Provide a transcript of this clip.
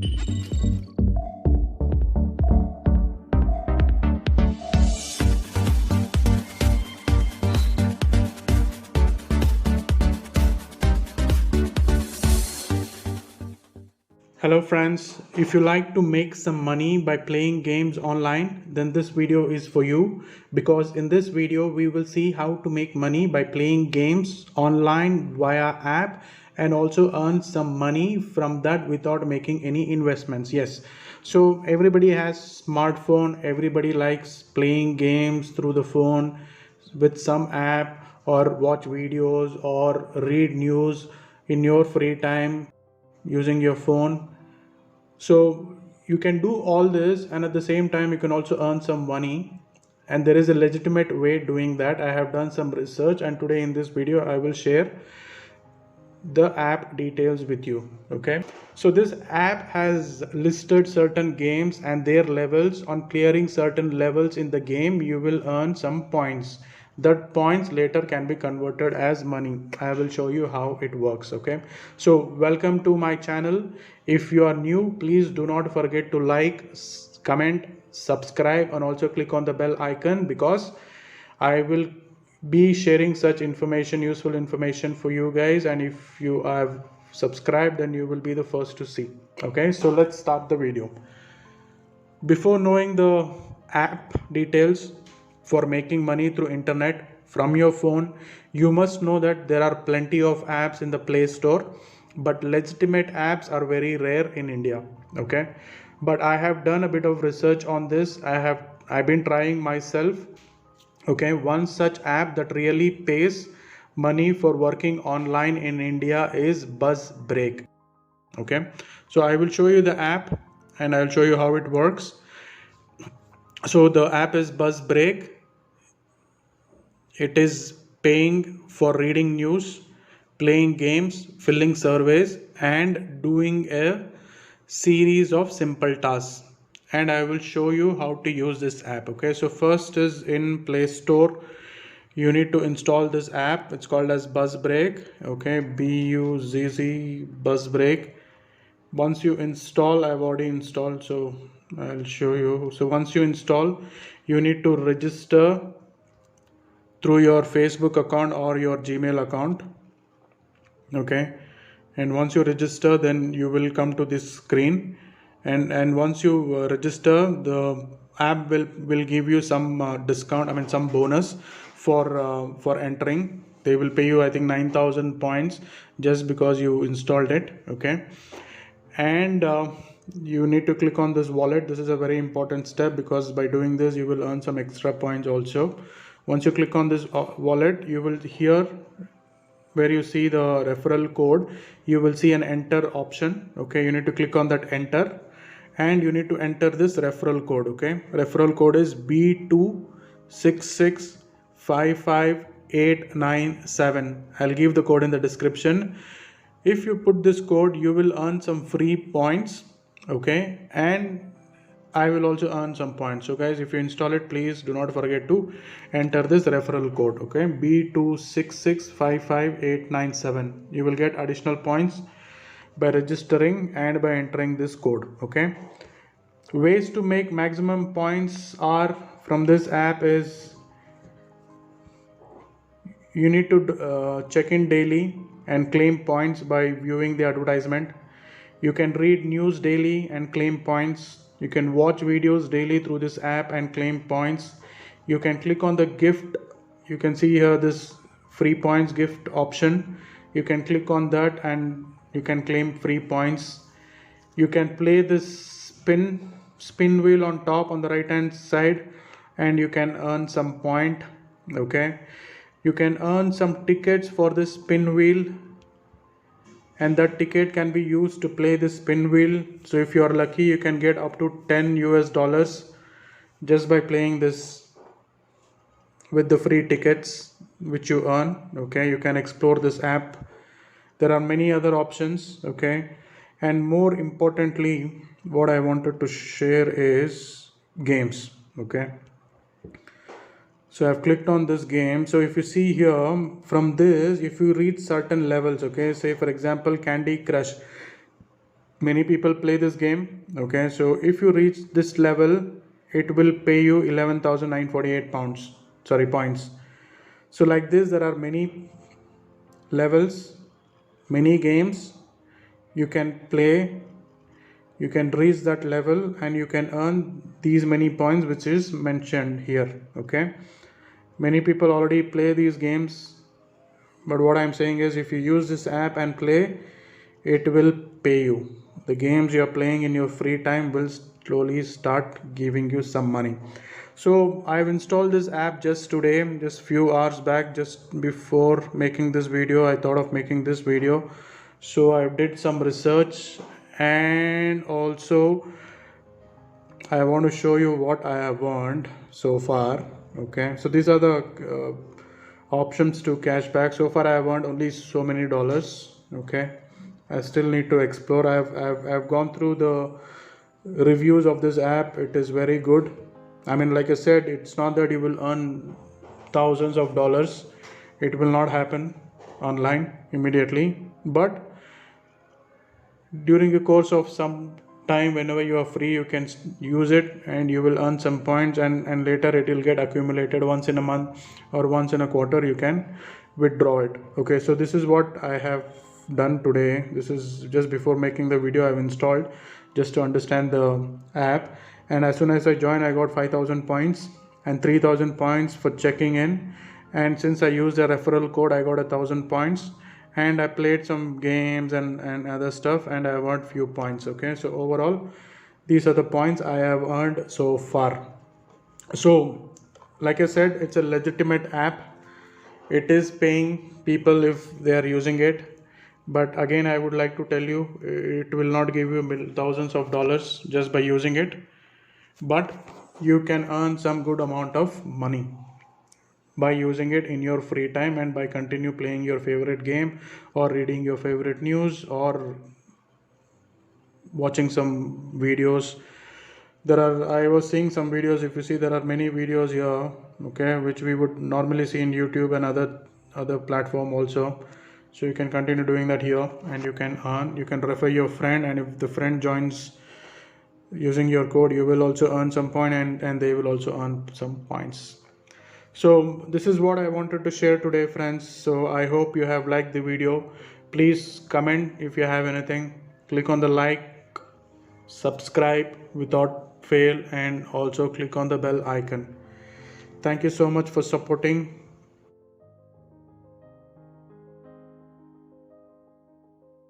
Hello friends, if you like to make some money by playing games online, then this video is for you, because in this video we will see how to make money by playing games online via app and also earn some money from that without making any investments. Yes, so everybody has smartphone, everybody likes playing games through the phone with some app, or watch videos or read news in your free time using your phone. So you can do all this, and at the same time you can also earn some money, and there is a legitimate way doing that. I have done some research, and today in this video I will share the app details with you. Okay, so this app has listed certain games and their levels. On clearing certain levels in the game, you will earn some points. That points later can be converted as money. I will show you how it works. Okay, so welcome to my channel. If you are new, please do not forget to like, comment, subscribe, and also click on the bell icon, because I will be sharing such information, useful information for you guys, and if you have subscribed, then you will be the first to see. Okay, so let's start the video. Before knowing the app details for making money through internet from your phone, you must know that there are plenty of apps in the Play Store, but legitimate apps are very rare in India. Okay, but I have done a bit of research on this. I've been trying myself. Okay, one such app that really pays money for working online in India is BuzzBreak. Okay, so I will show you the app and I'll show you how it works. So the app is BuzzBreak. It is paying for reading news, playing games, filling surveys, and doing a series of simple tasks. And I will show you how to use this app. Okay, so first is in Play Store. You need to install this app. It's called as BuzzBreak. Okay, BUZZ BuzzBreak. Once you install, I've already installed, so I'll show you. So once you install, you need to register through your Facebook account or your Gmail account. Okay, and once you register, then you will come to this screen, and once you register, the app will give you some discount, I mean some bonus for entering. They will pay you, I think, 9,000 points just because you installed it. Okay, and you need to click on this wallet. This is a very important step, because by doing this you will earn some extra points also. Once you click on this wallet, you will hear where you see the referral code, you will see an enter option. Okay, you need to click on that enter, and you need to enter this referral code. Okay, referral code is B26655897. I'll give the code in the description. If you put this code, you will earn some free points. Okay, and I will also earn some points. So guys, if you install it, please do not forget to enter this referral code. Okay, B26655897. You will get additional points by registering and by entering this code. Okay, ways to make maximum points are from this app is you need to check in daily and claim points by viewing the advertisement. You can read news daily and claim points. You can watch videos daily through this app and claim points. You can click on the gift. You can see here this free points gift option. You can click on that and you can claim free points. You can play this spin wheel on top on the right hand side, and you can earn some point. Okay, you can earn some tickets for this spin wheel, and that ticket can be used to play this spin wheel. So if you are lucky, you can get up to $10 just by playing this with the free tickets which you earn. Okay, you can explore this app. There are many other options. Okay, and more importantly, what I wanted to share is games. Okay, so I've clicked on this game. So if you see here, from this, if you reach certain levels, okay, say for example Candy Crush, many people play this game. Okay, so if you reach this level, it will pay you 11,948 pounds, sorry, points. So like this, there are many levels, many games you can play. You can reach that level and you can earn these many points which is mentioned here. Okay, many people already play these games, but what I'm saying is, if you use this app and play, it will pay you. The games you are playing in your free time will slowly start giving you some money. So I've installed this app just today, just few hours back. Just before making this video, I thought of making this video, so I did some research, and also I want to show you what I have earned so far. Okay, so these are the options to cashback. So far I have earned only so many dollars. Okay, I still need to explore. I've gone through the reviews of this app. It is very good. I mean, like I said, it's not that you will earn thousands of dollars. It will not happen online immediately, but during the course of some time, whenever you are free, you can use it and you will earn some points, and later it will get accumulated. Once in a month or once in a quarter, you can withdraw it. Okay, so this is what I have done today. This is just before making the video. I've installed just to understand the app, and as soon as I joined, I got 5,000 points and 3,000 points for checking in. And since I used a referral code, I got 1,000 points, and I played some games and other stuff, and I earned few points. Okay, so overall these are the points I have earned so far. So like I said, it's a legitimate app. It is paying people if they are using it, but again, I would like to tell you, it will not give you thousands of dollars just by using it, but you can earn some good amount of money by using it in your free time, and by continue playing your favorite game, or reading your favorite news, or watching some videos. I was seeing some videos. If you see, there are many videos here, okay, which we would normally see in YouTube and other platform also. So you can continue doing that here, and you can earn. You can refer your friend, and if the friend joins using your code, you will also earn some point, and they will also earn some points. So this is what I wanted to share today, friends. So I hope you have liked the video. Please comment if you have anything. Click on the like, subscribe without fail, and also click on the bell icon. Thank you so much for supporting.